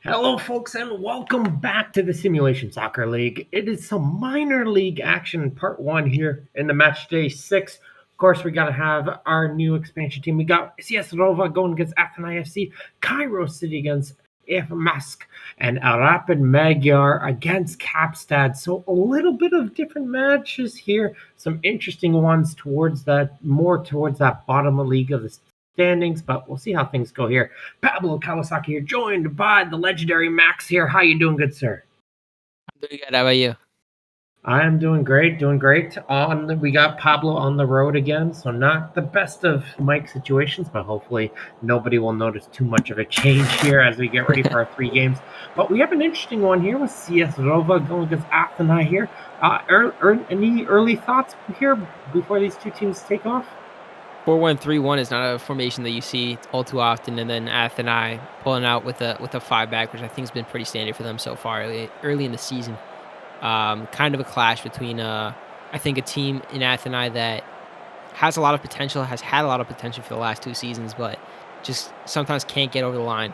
Hello, folks, and welcome back to the Simulation Soccer League. It is some minor league action, part one here in the Matchday 6. Of course, we got to have our new expansion team. We got CS Rova going against Athena FC, Cairo City against Mask, and Rapid Magyar against Kapstad. So a little bit of different matches here. Some interesting ones towards that bottom of league of the standings, but we'll see how things go here. Pablo Kawasaki here, joined by the legendary Max here. How you doing, good sir? I'm doing good. How about you? I am doing great, we got Pablo on the road again, so not the best of mic situations, but hopefully nobody will notice too much of a change here as we get ready for our 3 games. But we have an interesting one here with CS Rova going against Athena here. Any early thoughts here before these two teams take off? 4-1-3-1 is not a formation that you see all too often, and then Athena pulling out with a five back, which I think has been pretty standard for them so far early in the season. Kind of a clash between I think a team in Athena that has a lot of potential, has had a lot of potential for the last 2 seasons, but just sometimes can't get over the line.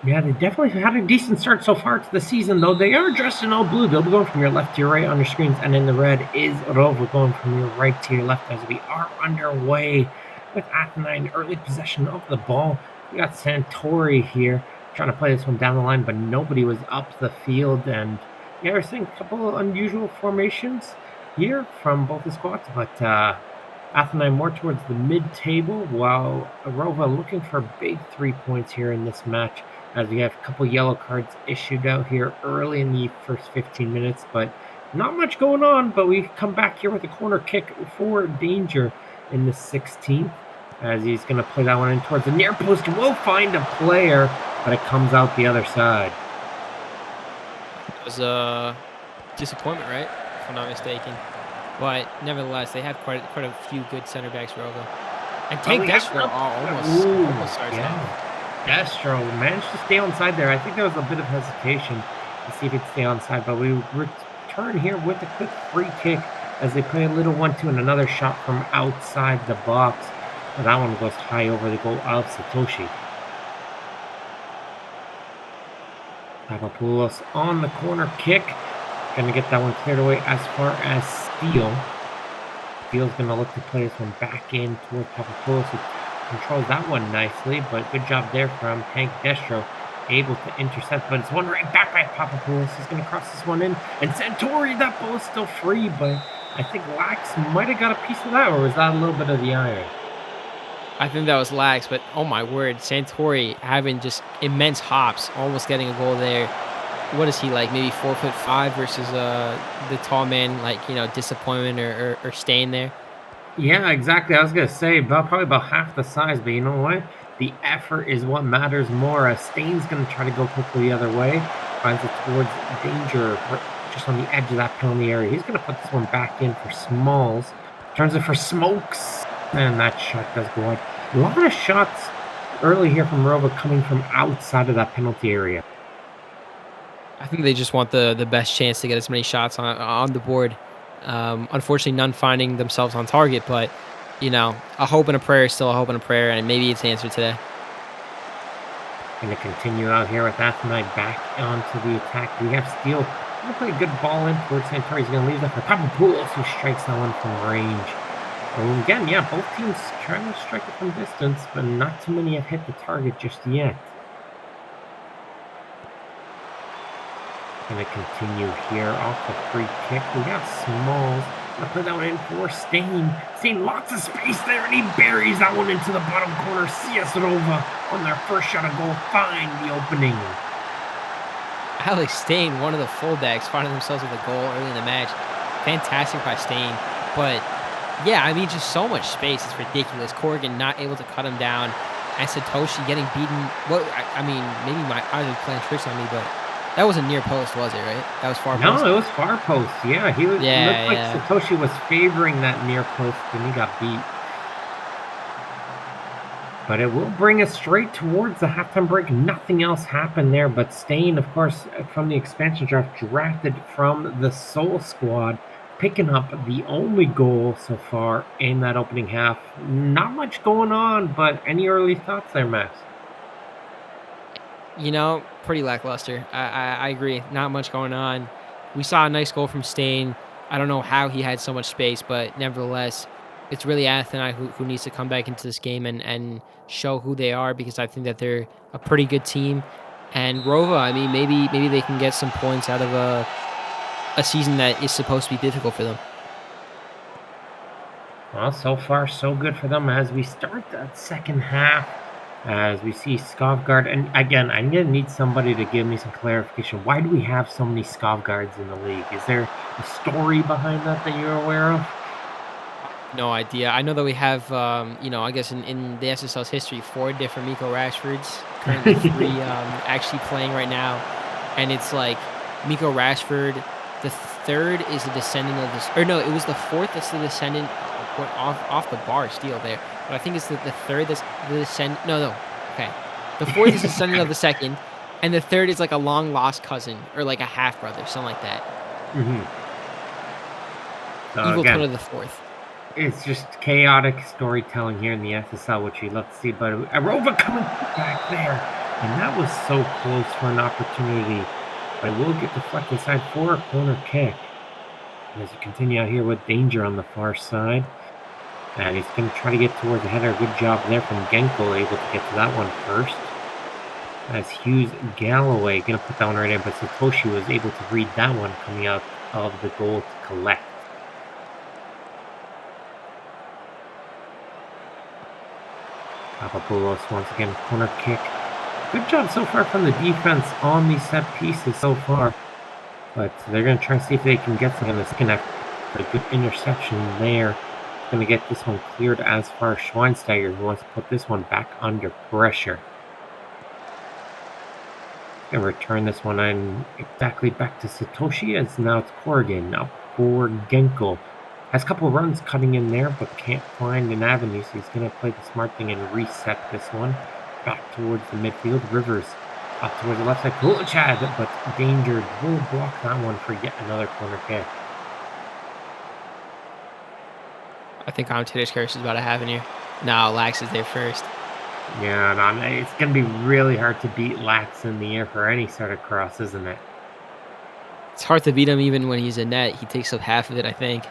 Yeah, they definitely had a decent start so far to the season, though. They are dressed in all blue. They'll be going from your left to your right on your screens, and in the red is Rova going from your right to your left as we are underway with Athena in early possession of the ball. We got Santori here trying to play this one down the line, but nobody was up the field. And yeah, we're seeing a couple of unusual formations here from both the squads, but Athena more towards the mid-table, while Rova looking for big 3 points here in this match, as we have a couple yellow cards issued out here early in the first 15 minutes, but not much going on. But we come back here with a corner kick for Danger in the 16th, as he's going to play that one in towards the near post. Will find a player, but it comes out the other side. It was a disappointment, right? If I'm not mistaken. But nevertheless, they have quite a few good center backs, Rova. And Tank Destro almost starts off. Destro managed to stay onside there. I think there was a bit of hesitation to see if he'd stay onside, but we return here with a quick free kick as they play a little 1-2 and another shot from outside the box. But that one goes high over the goal of Satoshi. Papapoulos on the corner kick. Going to get that one cleared away as far as Steele. Steele's going to look to play this one back in towards Papapoulos, who controls that one nicely, but good job there from Tank Destro, able to intercept, but it's one right back by Papapoulos. He's going to cross this one in, and Santori, that ball is still free, but I think Lax might have got a piece of that, or was that a little bit of the iron? I think that was Lax, but oh my word, Santori having just immense hops, almost getting a goal there. What is he, like maybe 4'5" versus the tall man, like, disappointment or staying there? Yeah, exactly. I was going to say probably about half the size, but you know what? The effort is what matters more. Stain's going to try to go quickly the other way, finds it towards Danger, just on the edge of that penalty area. He's going to put this one back in for Smalls. Turns it for Smokes, and that shot does go out. A lot of shots early here from Rova coming from outside of that penalty area. I think they just want the best chance to get as many shots on the board. Unfortunately, none finding themselves on target, but a hope and a prayer is still a hope and a prayer, and maybe it's answered today. Going to continue out here with Athena back onto the attack. We have Steele. Going to play a good ball in towards Santori. He's going to leave that for Papapoulos, who strikes that one from range. And again, yeah, both teams trying to strike it from distance, but not too many have hit the target just yet. Going to continue here off the free kick. We got Smalls. Going to put that one in for Stain. Stain, lots of space there, and he buries that one into the bottom corner. CS Rova on their first shot of goal find the opening. Alex Stain, one of the fullbacks, finding themselves with a goal early in the match. Fantastic by Stain. But yeah, I mean, just so much space. It's ridiculous. Corrigan not able to cut him down, and Satoshi getting beaten. Well, I mean, maybe my eyes are playing tricks on me, but that wasn't near post, was it, right? That was far post? No, it was far post. Yeah, it looked like Satoshi was favoring that near post, and he got beat. But it will bring us straight towards the halftime break. Nothing else happened there, but Stain, of course, from the expansion draft, drafted from the Soul Squad, picking up the only goal so far in that opening half. Not much going on, but any early thoughts there, Max? Pretty lackluster. I agree. Not much going on. We saw a nice goal from Stain. I don't know how he had so much space, but nevertheless, it's really Atheni who needs to come back into this game and show who they are because I think that they're a pretty good team. And Rova, I mean, maybe they can get some points out of a season that is supposed to be difficult for them. Well, so far so good for them as we start that second half. As we see Skovgard, and again, I'm gonna need somebody to give me some clarification. Why do we have so many Skovgards in the league? Is there a story behind that you're aware of? No idea. I know that we have, I guess in the SSL's history, 4 different Miko Rashfords, currently 3 actually playing right now. And it's like Miko Rashford, the third is a descendant of this, or no, it was the fourth that's the descendant went off the bar steal there. But I think it's the third that's the descendant. No. Okay. The fourth is descendant of the second, and the third is like a long lost cousin or like a half brother, something like that. Mm-hmm. So Evil again, twin of the fourth. it's just chaotic storytelling here in the SSL, which we love to see. But Arova coming back there, and that was so close for an opportunity. But will get deflected aside for a corner kick. As we continue out here with danger on the far side. And he's going to try to get towards the header. Good job there from Genko, able to get to that one first. As Hughes Galloway going to put that one right in, but Satoshi was able to read that one coming out of the goal to collect. Papapoulos once again, corner kick. Good job so far from the defense on these set pieces so far. But they're going to try to see if they can get some in the second after a good interception there. Going to get this one cleared as far as Schweinsteiger, who wants to put this one back under pressure. Going to return this one in exactly back to Satoshi, as now it's Corrigan. Now for Genko. Has a couple of runs cutting in there, but can't find an avenue, so he's going to play the smart thing and reset this one back towards the midfield. Rivers up towards the left side. Chad, but Danger will block that one for yet another corner kick. I think Commentator's curse is about to happen here. No, Lax is there first. Yeah, it's going to be really hard to beat Lax in the air for any sort of cross, isn't it? It's hard to beat him even when he's in net. He takes up half of it, I think.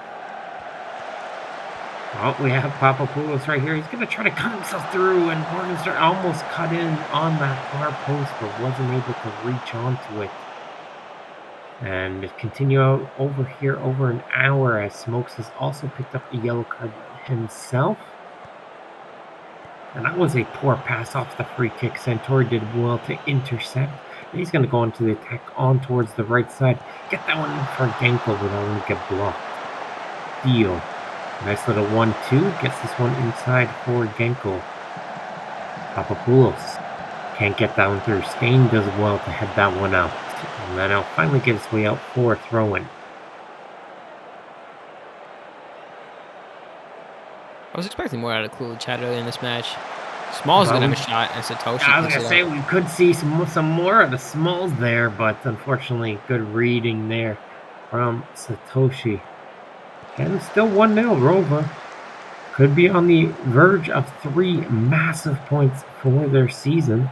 Well, we have Papapoulos right here. He's going to try to cut himself through, and Morgenstern almost cut in on that far post, but wasn't able to reach onto it. And continue out over here over an hour as Smokes has also picked up a yellow card himself. And that was a poor pass off the free kick. Santori did well to intercept. And he's going to go into the attack on towards the right side. Get that one for Genko, but that one get blocked. Deal. Nice little 1-2. Gets this one inside for Genko. Papapoulos can't get that one through. Stain does well to head that one out. And then he'll finally get his way out for a throw-in. I was expecting more out of Untitled Chapter in this match. Smalls going to have a shot, and Satoshi. I was going to say, we could see some more of the Smalls there, but unfortunately, good reading there from Satoshi. And still 1-0, Rova could be on the verge of 3 massive points for their season.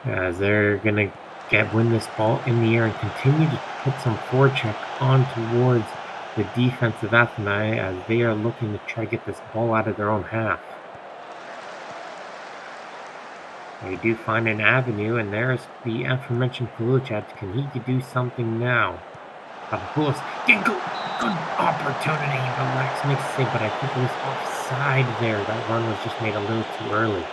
As they're going to win this ball in the air and continue to put some forecheck on towards the defense of Atheni as they are looking to try to get this ball out of their own half. They do find an avenue, and there's the aforementioned Kulichat. Can he do something now? Papapoulos, good opportunity, but Lax makes a save, but I think it was offside there. That run was just made a little too early.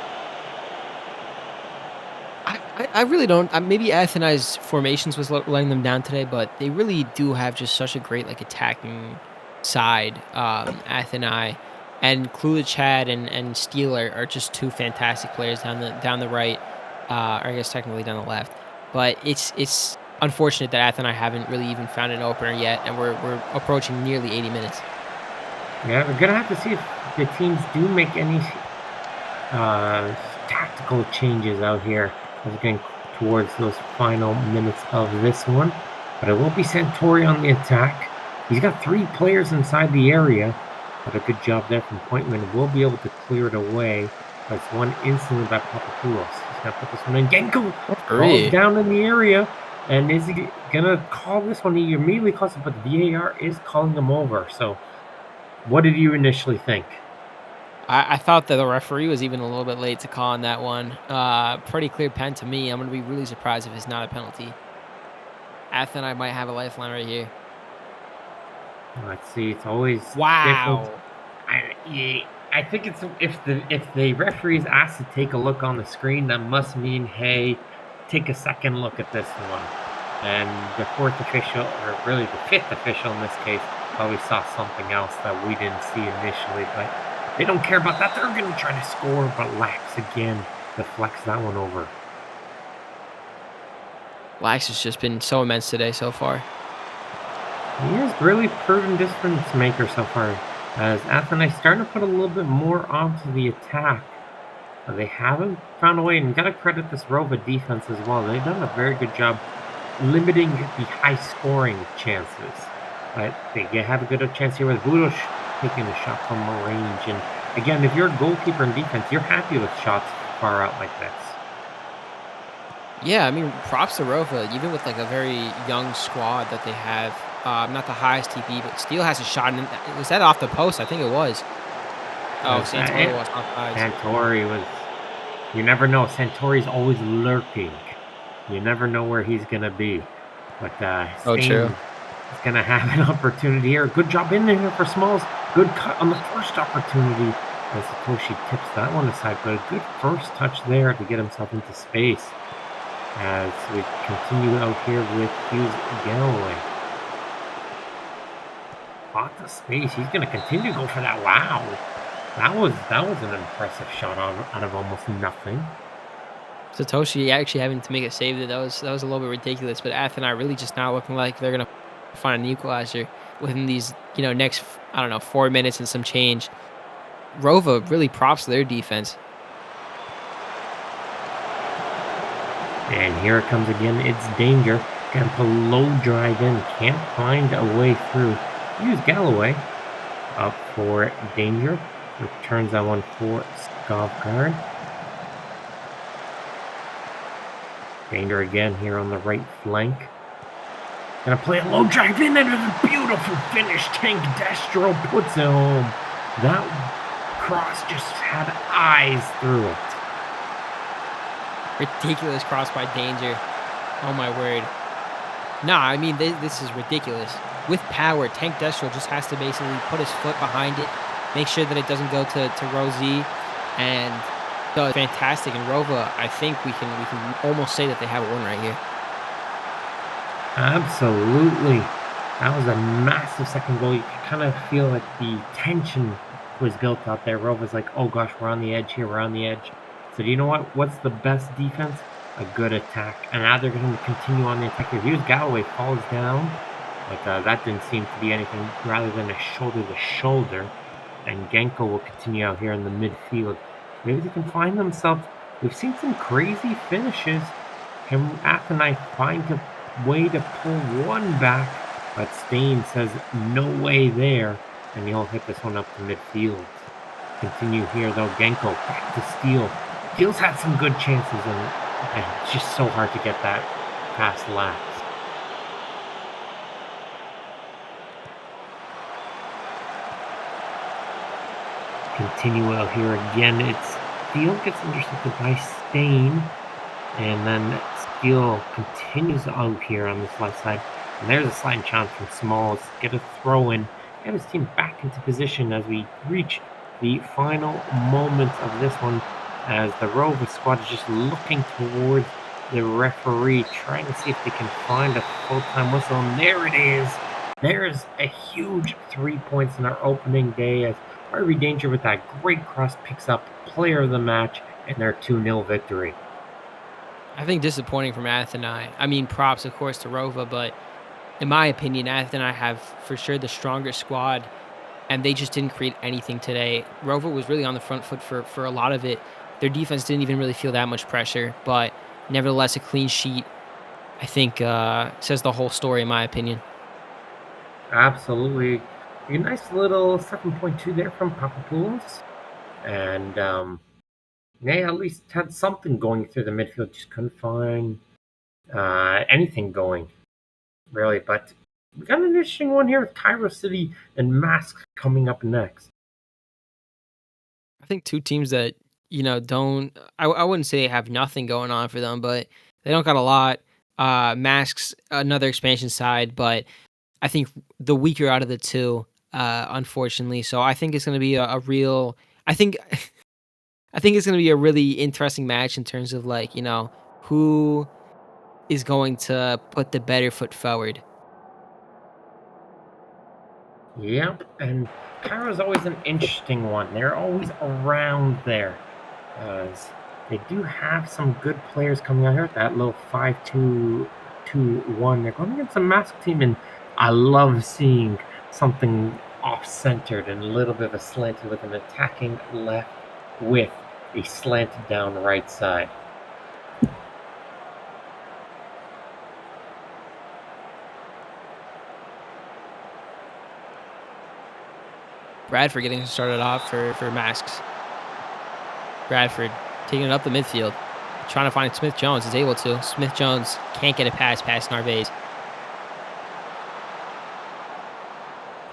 I really don't. Maybe Atheni's formations was letting them down today, but they really do have just such a great attacking side. Atheni and Kulichat and Steele are just 2 fantastic players down the right, or I guess technically down the left. But it's unfortunate that Atheni haven't really even found an opener yet, and we're approaching nearly 80 minutes. Yeah, we're gonna have to see if the teams do make any tactical changes out here as we're getting towards those final minutes of this one. But it will be Santori on the attack. He's got 3 players inside the area, but a good job there from Pointman. Will be able to clear it away That's one instantly by Papapoulos. He's going to put this one in. Genko falls Referee. down in the area. And is he going to call this one? He immediately calls it, but the VAR is calling him over. So what did you initially think? I thought that the referee was even a little bit late to call on that one. Pretty clear pen to me. I'm gonna be really surprised if it's not a penalty. I might have a lifeline right here. Let's see. It's always different. Wow. I think it's if the referee is asked to take a look on the screen, that must mean, hey, take a second look at this one. And the fourth official, or really the fifth official in this case, probably saw something else that we didn't see initially. But they don't care about that. They're going to try to score, but Lax again deflects that one over. Lax has just been so immense today so far. He has really proven difference maker so far, as Athens starting to put a little bit more onto the attack. They haven't found a way, and got to credit this Rova defense as well. They've done a very good job limiting the high-scoring chances. But they have a good chance here with Budos taking a shot from range. And again, if you're a goalkeeper in defense, you're happy with shots far out like this. Yeah, I mean, props to Rova, even with like a very young squad that they have. Not the highest TP, but Steele has a shot. And was that off the post? I think it was. Oh, Santori was offsides. Santori was. You never know. Santori's always lurking. You never know where he's gonna be. But Oh, Stain true. is gonna have an opportunity here. Good job in there for Smalls. Good cut on the first opportunity. As Satoshi tips that one aside, but a good first touch there to get himself into space. As we continue out here with Hughes Galloway. Lots of space. He's going to continue to go for that. Wow. That was an impressive shot out of almost nothing. Satoshi actually having to make a save that was a little bit ridiculous, but Athena really just not looking like they're gonna find an equalizer within these next 4 minutes and some change. Rova really props to their defense. And here it comes again. It's Danger. Gonna put low drive in. Can't find a way through. Use Galloway up for Danger. Returns that one for Skovgard. Danger again here on the right flank. Gonna play a low drive in and a beautiful finish. Tank Destro puts it home. That cross just had eyes through it. Ridiculous cross by Danger. Oh my word. Nah, I mean, this is ridiculous. With power, Tank Destro just has to basically put his foot behind it, make sure that it doesn't go to Rosie, and so fantastic. And Rova, I think we can almost say that they have a win right here. Absolutely. That was a massive second goal. You could kind of feel like the tension was built out there. Rova's like, oh gosh, we're on the edge here. We're on the edge. So do you know what? What's the best defense? A good attack. And now they're going to continue on the attack. Here's Galloway falls down. But that didn't seem to be anything rather than a shoulder-to-shoulder. And Genko will continue out here in the midfield. Maybe they can find themselves. We've seen some crazy finishes. Can Athenai find a way to pull one back? But Stain says no way there. And he'll hit this one up to midfield. Continue here though. Genko back to Steele. Steele's had some good chances, and it's just so hard to get that past Lax. Continue out here again. It's Steele gets intercepted by Stain, and then Steele continues out here on this left side. And there's a sliding chance from Smalls. Get a throw in, get his team back into position as we reach the final moments of this one. As the Rova squad is just looking towards the referee, trying to see if they can find a full-time whistle. And there it is. There's a huge 3 points in our opening day as Harvey Danger with that great cross picks up player of the match and their 2-0 victory. I think disappointing from Athenai. I mean, props, of course, to Rova, but in my opinion, Athenai have for sure the stronger squad, and they just didn't create anything today. Rova was really on the front foot for a lot of it. Their defense didn't even really feel that much pressure, but nevertheless, a clean sheet, I think, says the whole story, in my opinion. Absolutely. A nice little 7.2 there from Papapoulos. And They at least had something going through the midfield. Just couldn't find anything going, really. But we got an interesting one here with Cairo City and Mask coming up next. I think two teams that, don't I wouldn't say have nothing going on for them, but they don't got a lot. Masks another expansion side, but I think the weaker out of the two, unfortunately. So I think it's going to be a real. I think I think it's going to be a really interesting match in terms of like who is going to put the better foot forward. Yep, and Cairo's always an interesting one. They're always around there. They do have some good players coming out here with that little 5-2-2-1. They're going against a Mask team, and I love seeing something off-centered and a little bit of a slanted with an attacking left with a slanted down right side. Bradford getting started off for Masks. Bradford taking it up the midfield, trying to find Smith Jones. Is able to. Smith Jones can't get a pass past Narvaez.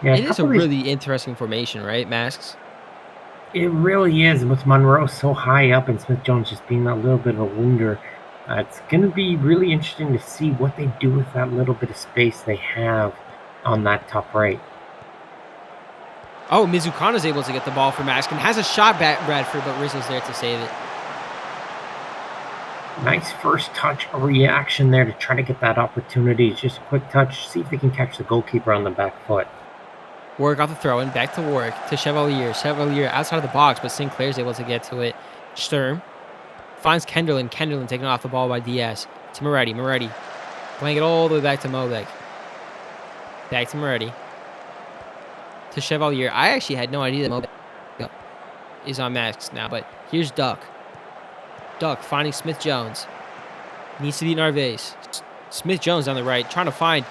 Yeah, It is a really interesting formation, right, Masks? It really is, with Monroe so high up and Smith Jones just being a little bit of a winger. It's going to be really interesting to see what they do with that little bit of space they have on that top right. Oh, Mizukana's able to get the ball for Mask and has a shot at Bradford, but Rizzo's there to save it. Nice first touch reaction there to try to get that opportunity. It's just a quick touch, see if they can catch the goalkeeper on the back foot. Warwick off the throw in, back to Warwick, to Chevalier. Chevalier outside of the box, but Sinclair's able to get to it. Sturm finds Kenderlin. Kenderlin taken off the ball by Diaz. To Moretti. Moretti playing it all the way back to Mobek. Back to Moretti. To Chevalier. I actually had no idea that Mobek is on Masks now, but here's Duck. Duck finding Smith Jones. Needs to beat Narvaez. Smith Jones on the right, trying to find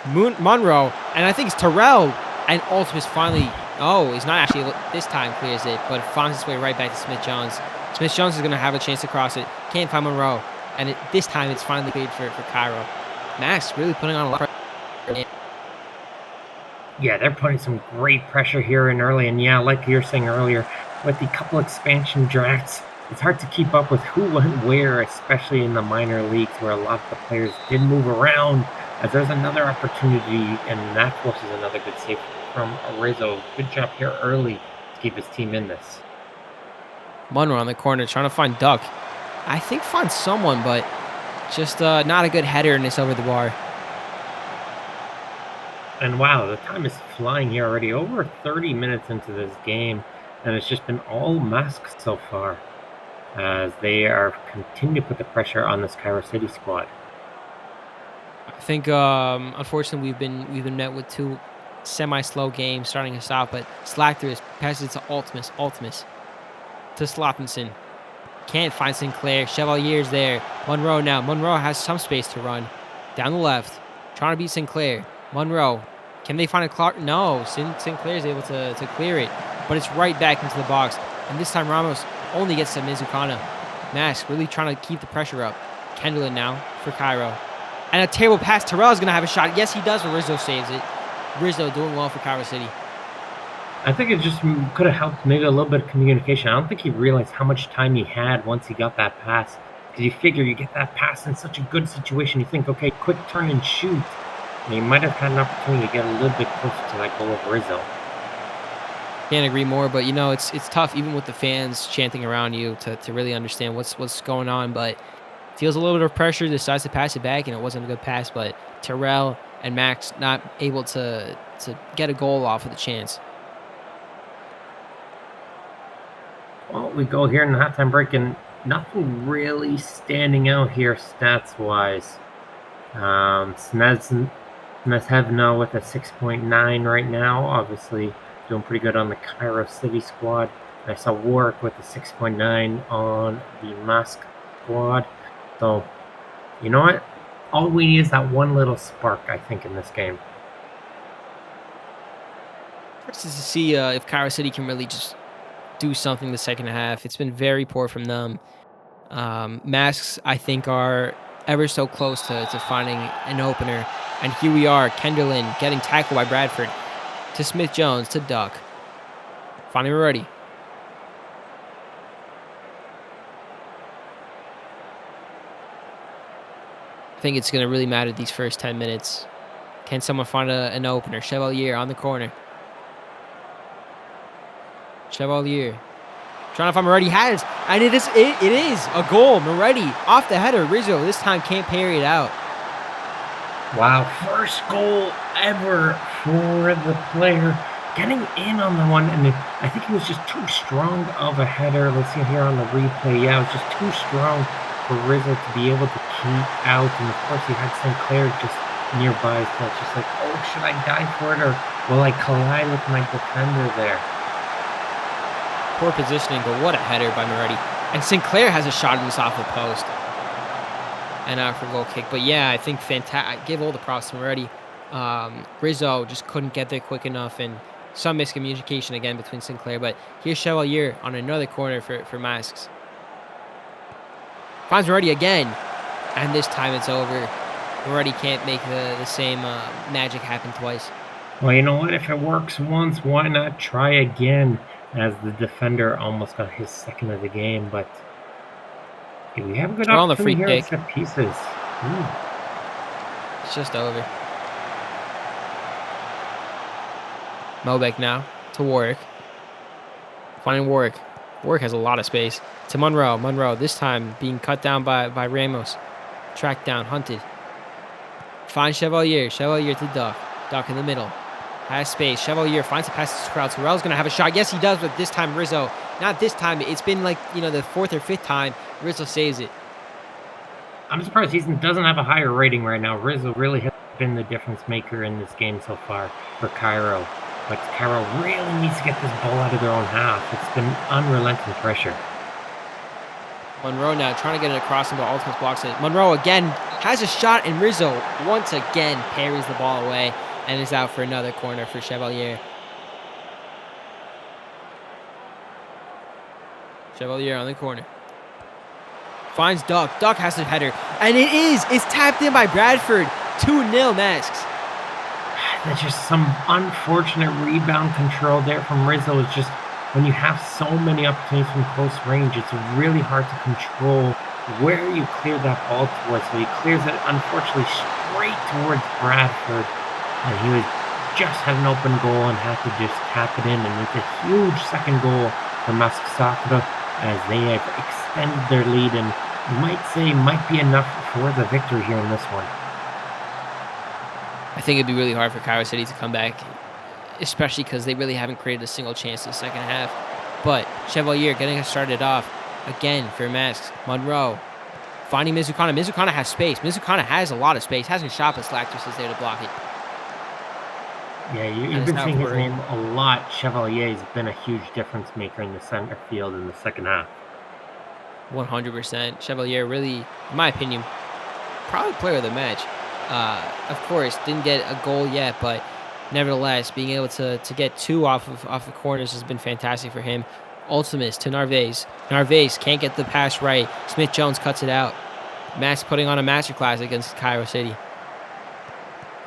Monroe, and I think it's Terrell. And Ultimus finally, he's not actually this time clears it, but finds his way right back to Smith Jones. Smith Jones is going to have a chance to cross it. Can't find Monroe. And this time it's finally cleared for Cairo. Max really putting on a lot of pressure. Yeah, they're putting some great pressure here in early. And yeah, like you were saying earlier, with the couple expansion drafts, it's hard to keep up with who went where, especially in the minor leagues where a lot of the players did move around. As there's another opportunity, and that forces another good save from Rizzo. Good job here early to keep his team in this. Monroe on the corner trying to find Duck. I think find someone, but just not a good header and it's over the bar. And wow, the time is flying here already. Over 30 minutes into this game, and it's just been all Masks so far, as they are continuing to put the pressure on this Cairo City squad. I think, unfortunately, we've been met with two semi-slow games starting us off, but Slachter passes it to Ultimus to Slothinson. Can't find Sinclair. Chevalier's there. Monroe now. Monroe has some space to run. Down the left. Trying to beat Sinclair. Monroe. Can they find a Clark? No. Sinclair's able to clear it, but it's right back into the box. And this time Ramos only gets to Mizukana. Mask really trying to keep the pressure up. Kenderlin now for Cairo. And a terrible pass. Terrell's going to have a shot. Yes, he does, but Rizzo saves it. Rizzo doing well for Cairo City. I think it just could have helped maybe a little bit of communication. I don't think he realized how much time he had once he got that pass. Because you figure you get that pass in such a good situation, you think, okay, quick turn and shoot. And he might have had an opportunity to get a little bit closer to that goal of Rizzo. Can't agree more, but it's tough even with the fans chanting around you to really understand what's going on. But feels a little bit of pressure, decides to pass it back, and it wasn't a good pass. But Terrell and Max not able to get a goal off with a chance. Well, we go here in the halftime break, and nothing really standing out here stats-wise. Snezhevna with a 6.9 right now, obviously doing pretty good on the Cairo City squad. And I saw Warwick with a 6.9 on the Mask squad. So, you know what? All we need is that one little spark, I think, in this game. First is to see if Cairo City can really just do something the second half. It's been very poor from them. Masks, I think, are ever so close to finding an opener. And here we are, Kenderlin getting tackled by Bradford to Smith-Jones to Duck. Finally, we're ready. I think it's going to really matter these first 10 minutes. Can someone find an opener? Chevalier on the corner. Chevalier trying to find Moretti. Has, and it is a goal. Moretti off the header. Rizzo this time can't parry it out. Wow, first goal ever for the player. Getting in on the one, and I think it was just too strong of a header. Let's see here on the replay. Yeah, it was just too strong for Rizzo to be able to keep out. And of course, he had Sinclair just nearby. So it's just like, oh, should I dive for it, or will I collide with my defender there? Poor positioning, but what a header by Moretti. And Sinclair has a shot in this off the post. And out for goal kick. But yeah, I think fantastic. I give all the props to Moretti. Rizzo just couldn't get there quick enough, and some miscommunication again between Sinclair. But here's Chevalier on another corner for Masks. Finds Moretti again. And this time it's over. Moretti can't make the same magic happen twice. Well, you know what? If it works once, why not try again? As the defender almost got his second of the game, but we have a good opportunity here at set pieces. It's just over. Mobeck now to Warwick. Finding Warwick. Warwick has a lot of space. To Monroe. Monroe this time being cut down by Ramos. Tracked down, hunted. Finds Chevalier. Chevalier to Duck. Duck in the middle. Has space. Chevalier finds a pass to Crowd. Terrell's going to have a shot. Yes, he does, but this time Rizzo. Not this time. It's been like, the fourth or fifth time Rizzo saves it. I'm surprised he doesn't have a higher rating right now. Rizzo really has been the difference maker in this game so far for Cairo. But Cairo really needs to get this ball out of their own half. It's been unrelenting pressure. Monroe now trying to get it across into Ultimate blocks it. Monroe again has a shot, and Rizzo once again parries the ball away and is out for another corner for Chevalier. Chevalier on the corner. Finds Duck. Duck has the header. And it's tapped in by Bradford. 2-0 Masks. There's just some unfortunate rebound control there from Rizzo. It's just when you have so many opportunities from close range, it's really hard to control where you clear that ball towards. So he clears it, unfortunately, straight towards Bradford. And he was just had an open goal and had to just tap it in. And it's a huge second goal for Kawasaki as they have extended their lead and might be enough for the victory here in this one. I think it'd be really hard for Kawasaki to come back, especially because they really haven't created a single chance in the second half. But Chevalier getting us started off again for Masks. Monroe finding Mizukana. Mizukana has space. Mizukana has a lot of space. Hasn't shot, but Slactus is there to block it. Yeah, you've been seeing his name a lot. Chevalier's been a huge difference maker in the center field in the second half. 100%. Chevalier really, in my opinion, probably player of the match. Of course, didn't get a goal yet, but nevertheless, being able to get two off the corners has been fantastic for him. Ultimus to Narvaez. Narvaez can't get the pass right. Smith-Jones cuts it out. Max putting on a masterclass against Cairo City.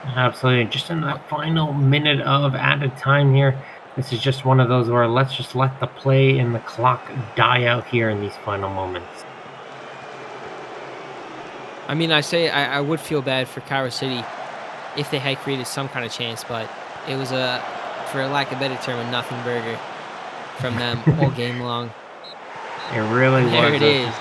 Absolutely. Just in that final minute of added time here, this is just one of those where let's just let the play and the clock die out here in these final moments. I mean, I would feel bad for Cairo City if they had created some kind of chance, but it was for lack of a better term, a nothing burger from them all game long. It really was. There it is.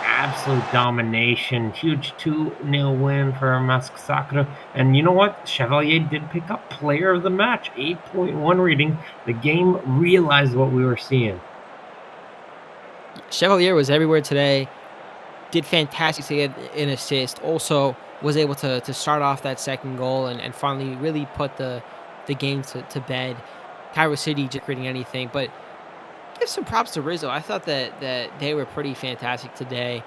Absolute domination. Huge 2-0 win for Kawasaki. And you know what? Chevalier did pick up player of the match. 8.1 rating. The game realized what we were seeing. Chevalier was everywhere today. Did fantastic to get an assist. Also was able to start off that second goal and finally really put the game to bed. Cairo City just creating anything, but give some props to Rizzo. I thought that they were pretty fantastic today.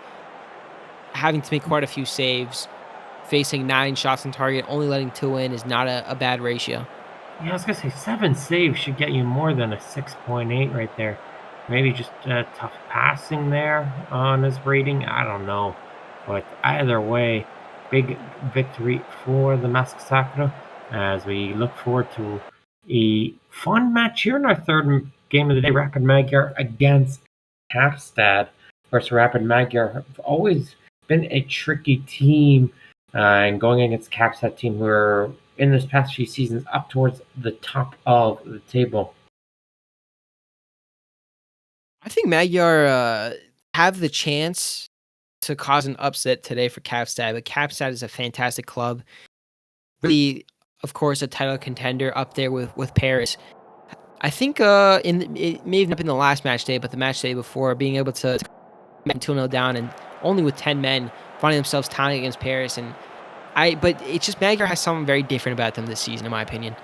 Having to make quite a few saves, facing 9 shots on target, only letting 2 in is not a bad ratio. Yeah, I was gonna say 7 saves should get you more than a 6.8 right there. Maybe just tough passing there on his rating. I don't know, but either way, big victory for the Maskasakra as we look forward to a fun match here in our third game of the day. Rapid Magyar against Kapstad. Of course, Rapid Magyar have always been a tricky team, and going against Kapstad team who are in this past few seasons up towards the top of the table. I think Magyar have the chance to cause an upset today for Capstad, but Capstad is a fantastic club. Really, of course, a title contender up there with Paris. I think it may have not been the last match day, but the match day before, being able to 2-0 down and only with 10 men finding themselves tying against Paris. But it's just Magyar has something very different about them this season, in my opinion.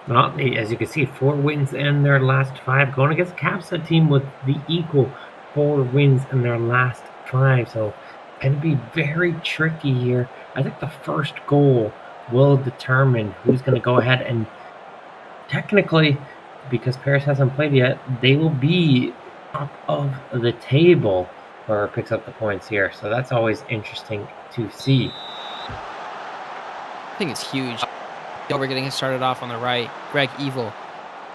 Well, as you can see, 4 wins in their last 5, going against Capsa team with the equal 4 wins in their last 5. So, going to be very tricky here. I think the first goal will determine who's going to go ahead and technically, because Paris hasn't played yet, they will be top of the table whoever picks up the points here. So that's always interesting to see. I think it's huge. We're getting started off on the right. Greg Evil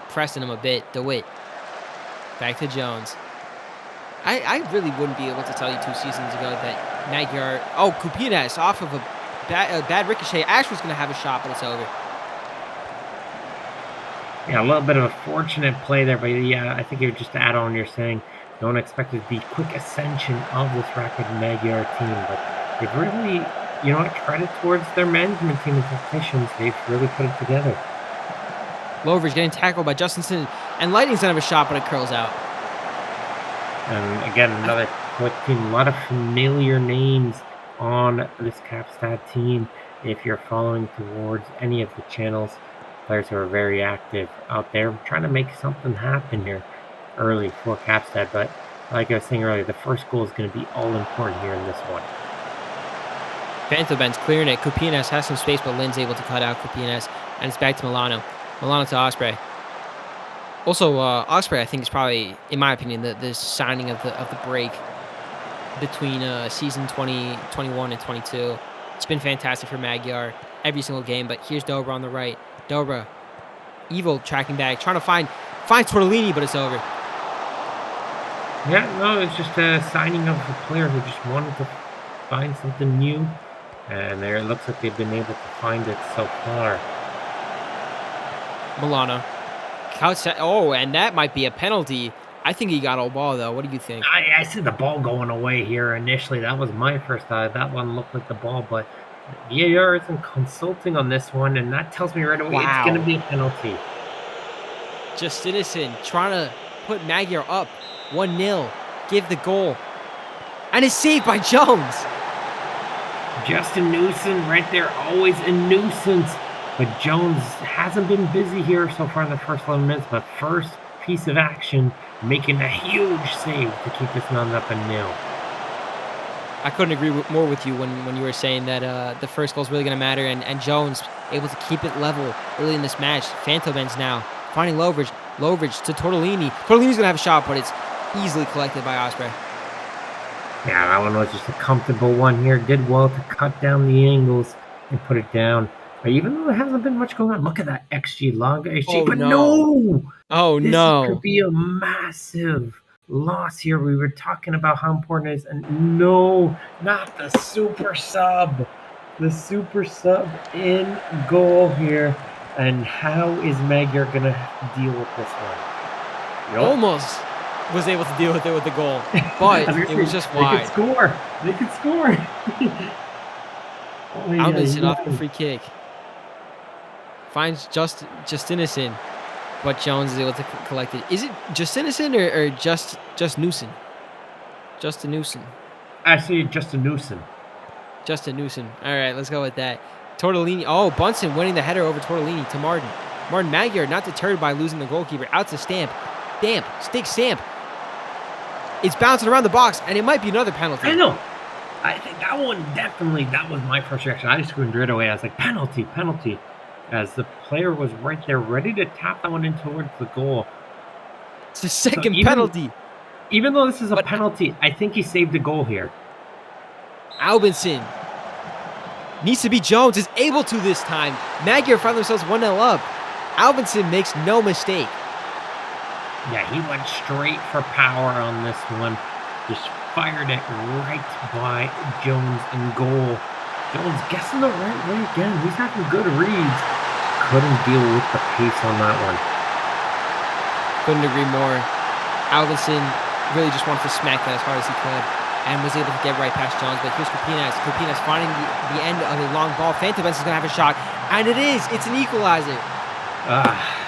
pressing him a bit. DeWitt. Back to Jones. I really wouldn't be able to tell you 2 seasons ago that Magyar... Oh, Kupinas off of a bad ricochet. Ash was going to have a shot, but it's over. Yeah, a little bit of a fortunate play there, but yeah, I think you're just to add on, you're saying no one expected the quick ascension of this Rapid Magyar team, but they've really, credit towards their management team and tacticians. They've really put it together. Lovers getting tackled by Justinson, and Lightning's gonna have a shot, but it curls out. And again, another quick team. A lot of familiar names on this Capstad team. If you're following towards any of the channels, players who are very active out there trying to make something happen here early for Capstad. But like I was saying earlier, the first goal is going to be all important here in this one. Phantoben's clearing it. Kupinas has some space, but Lynn's able to cut out Kupinas, and it's back to Milano. Milano to Osprey. Also, Osprey, I think, is probably, in my opinion, the signing of the break between season 2021 and 22. It's been fantastic for Magyar every single game, but here's Dobra on the right. Dobra, Evil tracking back, trying to find Tortellini, but it's over. Yeah, no, it's just a signing of a player who just wanted to find something new, and there it looks like they've been able to find it so far. Milano. Oh, and that might be a penalty. I think he got all ball, though. What do you think? I see the ball going away here initially. That was my first thought. That one looked like the ball, but VAR isn't consulting on this one, and that tells me right away it's going to be a penalty. Justinison trying to put Magyar up 1-0. Give the goal. And it's saved by Jones. Justin Newson right there, always a nuisance. But Jones hasn't been busy here so far in the first 11 minutes, but first piece of action, making a huge save to keep this not up and nil. I couldn't agree more with you when you were saying that the first goal is really going to matter, and Jones able to keep it level early in this match. Phantomens now finding Lovridge to Tortellini. Tortellini's going to have a shot, but it's easily collected by Osprey. Yeah, that one was just a comfortable one here. Did well to cut down the angles and put it down. But even though there hasn't been much going on, look at that XG log. No! Oh, this no. could be a massive loss here. We were talking about how important it is, and no, not the super sub. The super sub in goal here. And how is Magyar going to deal with this one? Almost was able to deal with it with the goal, but it was just wide. They could score. Albinson off the free kick. Finds Justinison, but Jones is able to collect it. Is it Justinison or just Newson? Justin Newson. Actually, Justin Newson. Justin Newson. All right, let's go with that. Tortellini. Oh, Bunsen winning the header over Tortellini to Martin. Martin Magyar not deterred by losing the goalkeeper. Out to Stamp. Stamp. It's bouncing around the box, and it might be another penalty. I know. I think that one definitely, that was my first reaction. I just screamed right away. I was like, penalty. as the player was right there ready to tap that one in towards the goal. It's a So second penalty. even though this is a But penalty, I think he saved a goal here. Albinson needs to be Jones, is able to this time. Magyar found themselves 1-0 up. Albinson makes no mistake. Yeah, he went straight for power on this one. Just fired it right by Jones in goal. Jones guessing the right way again. He's having good reads. Couldn't deal with the pace on that one. Couldn't agree more. Albinson really just wanted to smack that as hard as he could and was able to get right past Jones. But here's Kupinas. Kupinas finding the end of a long ball. Phantom is going to have a shot. And it is. It's an equalizer.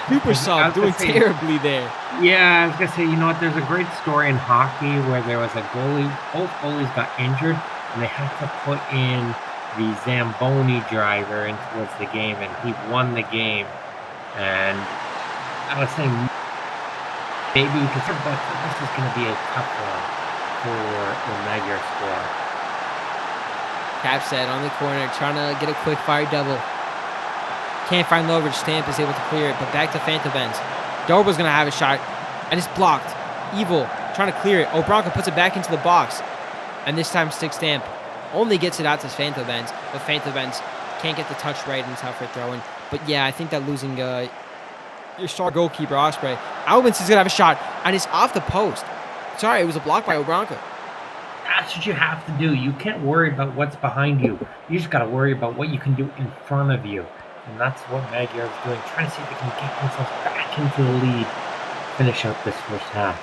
Super sub doing terribly there. Yeah, I was going to say, you know what? There's a great story in hockey where there was a goalie. Both goalies got injured, and they had to put in the Zamboni driver towards the game, and he won the game. And I was saying, maybe we could start, but this is going to be a tough one for the Magyar squad. Cap set on the corner, trying to get a quick fire double. Can't find Lovridge. Stamp is able to clear it, but back to Phantom Benz. Darbo's going to have a shot, and it's blocked. Evil trying to clear it. Obranca puts it back into the box, and this time Stick Stamp only gets it out to Phantom Benz, but Phantom Benz can't get the touch right and it's out for throwing. But yeah, I think that losing your star goalkeeper, Osprey, Albin's is going to have a shot, and it's off the post. Sorry, it was a block by Obranca. That's what you have to do. You can't worry about what's behind you. You just got to worry about what you can do in front of you. And that's what Magyar is doing, trying to see if they can get themselves back into the lead, finish out this first half.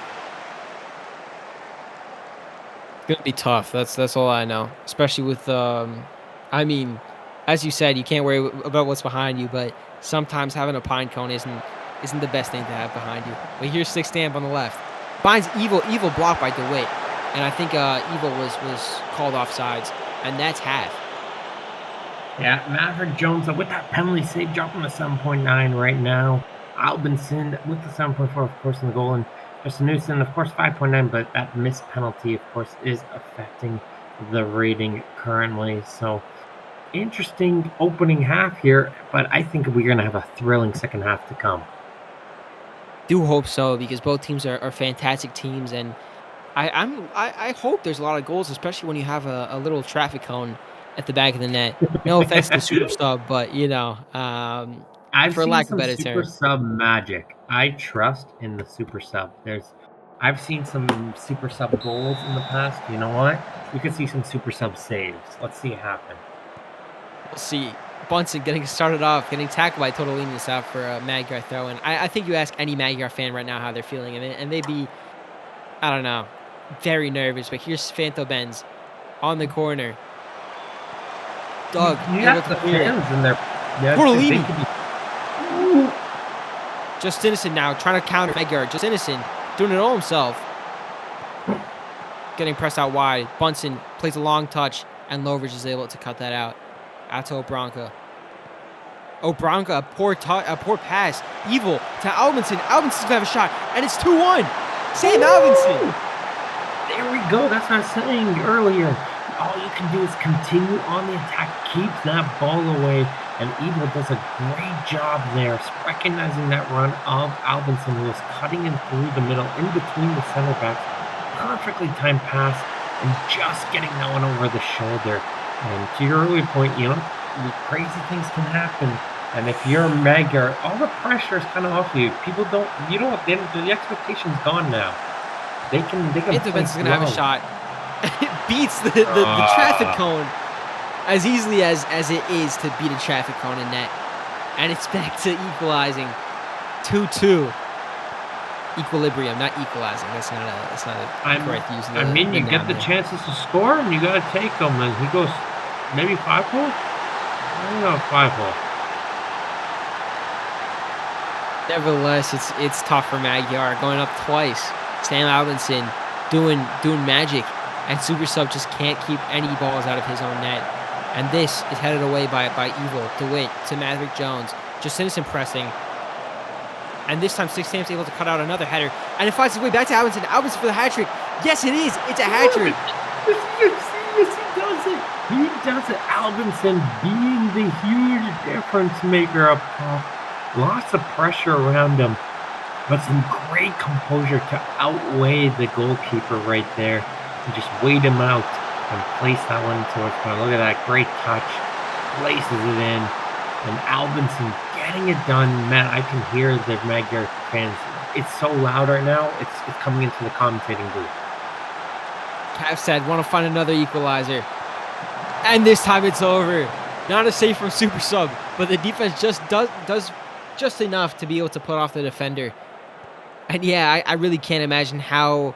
It's going to be tough. That's all I know. Especially with, I mean, as you said, you can't worry about what's behind you, but sometimes having a pine cone isn't the best thing to have behind you. But here's Stick Stamp on the left. Finds Evil blocked by DeWitt. And I think Evil was called offsides, and that's half. Yeah, Maverick Jones with that penalty save dropping to 7.9 right now. Albinson with the 7.4, of course, in the goal. And Justin Newson, of course, 5.9. But that missed penalty, of course, is affecting the rating currently. So interesting opening half here. But I think we're going to have a thrilling second half to come. Do hope so, because both teams are fantastic teams. And I hope there's a lot of goals, especially when you have a little traffic cone at the back of the net. No offense to the super sub, but for lack of a better term, super sub magic. I trust in the super sub. I've seen some super sub goals in the past. You know what? We could see some super sub saves. Let's see it happen. We'll see. Bunsen getting started off, getting tackled by Totalinas out for a Magyar throw. And I think you ask any Magyar fan right now how they're feeling, and they'd be, I don't know, very nervous. But here's Phantom Benz on the corner. Doug, you got the fans in there. Yeah, Just Innocent now trying to counter Magyar. Just Innocent doing it all himself. Getting pressed out wide. Bunsen plays a long touch, and Lovridge is able to cut that out. Out to Obranca. Obranca, a poor pass. Evil to Albinson. Albinson's gonna have a shot, and it's 2-1. Sam Albinson. There we go. That's what I was saying earlier. All you can do is continue on the attack, keep that ball away, and Evil does a great job there, recognizing that run of Albinson, who was cutting in through the middle, in between the center backs. Perfectly timed pass, and just getting that one over the shoulder. And to your earlier point, crazy things can happen. And if you're Magyar, all the pressure is kind of off you. People the expectation's gone now. They can play Ben's gonna have a shot. It beats the traffic cone as easily as it is to beat a traffic cone in net. And it's back to equalizing. 2-2. Equilibrium, not equalizing. That's not a correct use. You get the chances to score, and you got to take them. And he goes maybe 5-hole? I don't know, 5-hole. Nevertheless, it's tough for Magyar, going up twice. Sam Albinson doing magic, and Super Sub just can't keep any balls out of his own net. And this is headed away by Evil. DeWitt to Maverick Jones. Just Innocent pressing. And this time, Stick Stamp's able to cut out another header. And it finds its way back to Albinson. Albinson for the hat trick. Yes, it is. It's a hat trick. You see Yes, he does it. He does it. Albinson being the huge difference maker up top. Lots of pressure around him, but some great composure to outweigh the goalkeeper right there. And just wait him out and place that one towards corner. Look at that great touch. Places it in. And Albinson getting it done. Man, I can hear the Magyar fans. It's so loud right now. It's coming into the commentating booth. Kavstad want to find another equalizer. And this time it's over. Not a save from Super Sub, but the defense just does just enough to be able to put off the defender. And yeah, I really can't imagine how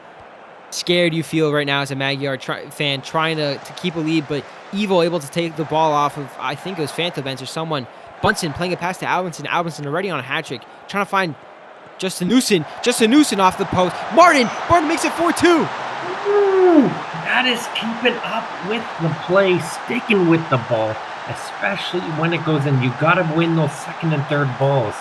scared you feel right now as a Magyar fan trying to keep a lead, but Evo able to take the ball off of, I think it was Phantomens or someone. Bunsen playing it past to Albinson. Albinson already on a hat trick. Trying to find Justin Newson off the post. Martin makes it 4-2. Ooh, that is keeping up with the play, sticking with the ball, especially when it goes in. You got to win those second and third balls.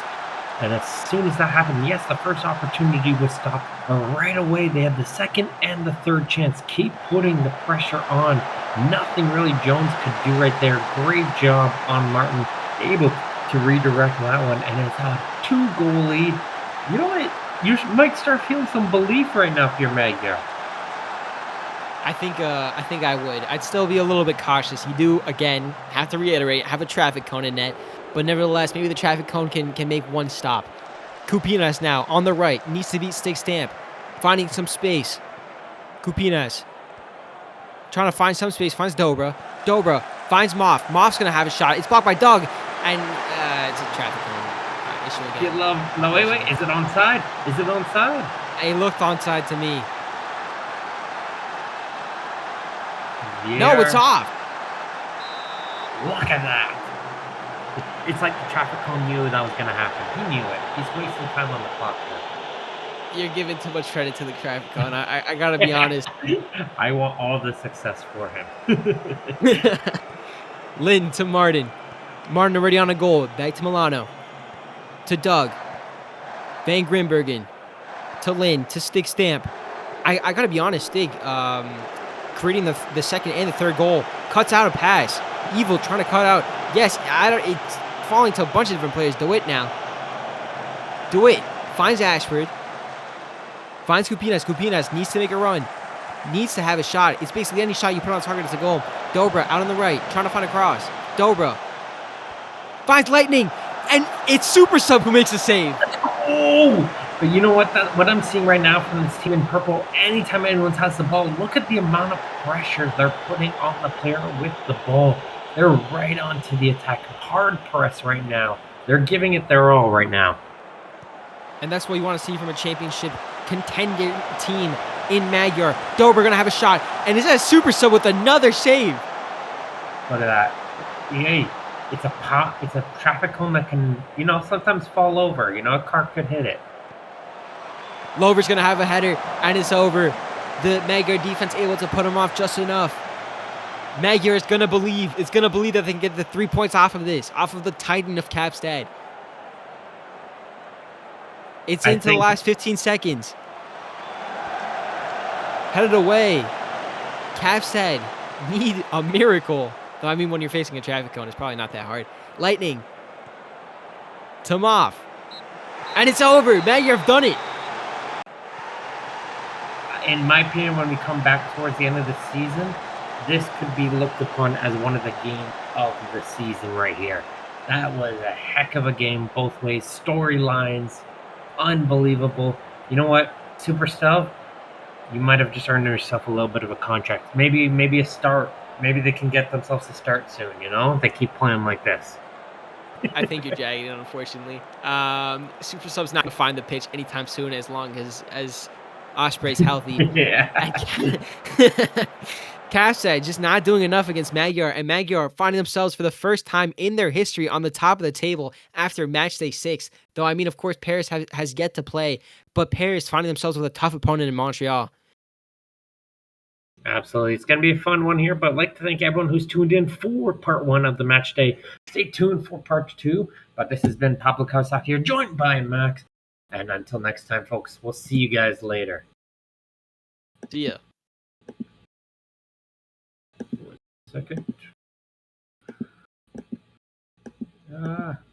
And as soon as that happened, yes, the first opportunity was stopped, but right away they had the second and the third chance. Keep putting the pressure on. Nothing really Jones could do right there. Great job on Martin, able to redirect that one, and it's a 2-goal lead. You know what? You might start feeling some belief right now if you're Magyar. I think I would. I'd still be a little bit cautious. You do, again, have to reiterate, have a traffic cone in net. But nevertheless, maybe the traffic cone can make one stop. Kupinas now on the right. Needs to beat Stick Stamp. Finding some space. Kupinas. Trying to find some space. Finds Dobra. Dobra finds Moff. Moff's going to have a shot. It's blocked by Doug. And it's a traffic cone issue again. No, wait. Is it onside? Is it onside? It looked onside to me. Yeah. No, it's off. Look at that. It's like the traffic cone knew that was going to happen. He knew it. He's wasting time on the clock here. You're giving too much credit to the traffic cone. I got to be honest. I want all the success for him. Lynn to Martin. Martin already on a goal. Back to Milano. To Doug. Van Grimbergen. To Lynn. To Stig Stamp. I got to be honest, Stig, creating the second and the third goal. Cuts out a pass. Evil trying to cut out. Yes, it's falling to a bunch of different players. DeWitt now. DeWitt finds Ashford. Finds Kupinas. Kupinas needs to make a run. Needs to have a shot. It's basically any shot you put on target is a goal. Dobra out on the right. Trying to find a cross. Dobra. Finds Lightning. And it's Super Sub who makes the save. Oh! But you know what? What I'm seeing right now from this team in purple, anytime anyone has the ball, look at the amount of pressure they're putting on the player with the ball. They're right onto the attack. Hard press right now. They're giving it their all right now. And that's what you want to see from a championship contender team in Magyar. Dober going to have a shot. And is that a Super Sub with another save? Look at that. Yay. It's a traffic cone that can, sometimes fall over. A car could hit it. Lover's going to have a header, and it's over. The Magyar defense able to put him off just enough. Magyar is going to believe. It's going to believe that they can get the 3 points off of this, off of the Titan of Kapstad. It's into the last 15 seconds. Headed away. Kapstad need a miracle. Though, I mean, when you're facing a traffic cone, it's probably not that hard. Lightning. Tomoff. And it's over. Magyar have done it. In my opinion, when we come back towards the end of the season, this could be looked upon as one of the games of the season right here. That was a heck of a game both ways. Storylines, unbelievable. You know what, Super Sub? You might have just earned yourself a little bit of a contract. Maybe a start. Maybe they can get themselves a start soon, if they keep playing like this. I think you're jagging it, unfortunately. Super Sub's not going to find the pitch anytime soon as long as Osprey's healthy. Yeah. Kapstad just not doing enough against Magyar, and Magyar finding themselves for the first time in their history on the top of the table after Matchday 6. Though, I mean, of course, Paris has yet to play, but Paris finding themselves with a tough opponent in Montreal. Absolutely. It's going to be a fun one here, but I'd like to thank everyone who's tuned in for part 1 of the match day. Stay tuned for part 2, but this has been Pablo Kawasaki here, joined by Max. And until next time, folks, we'll see you guys later. See ya. second. Ah.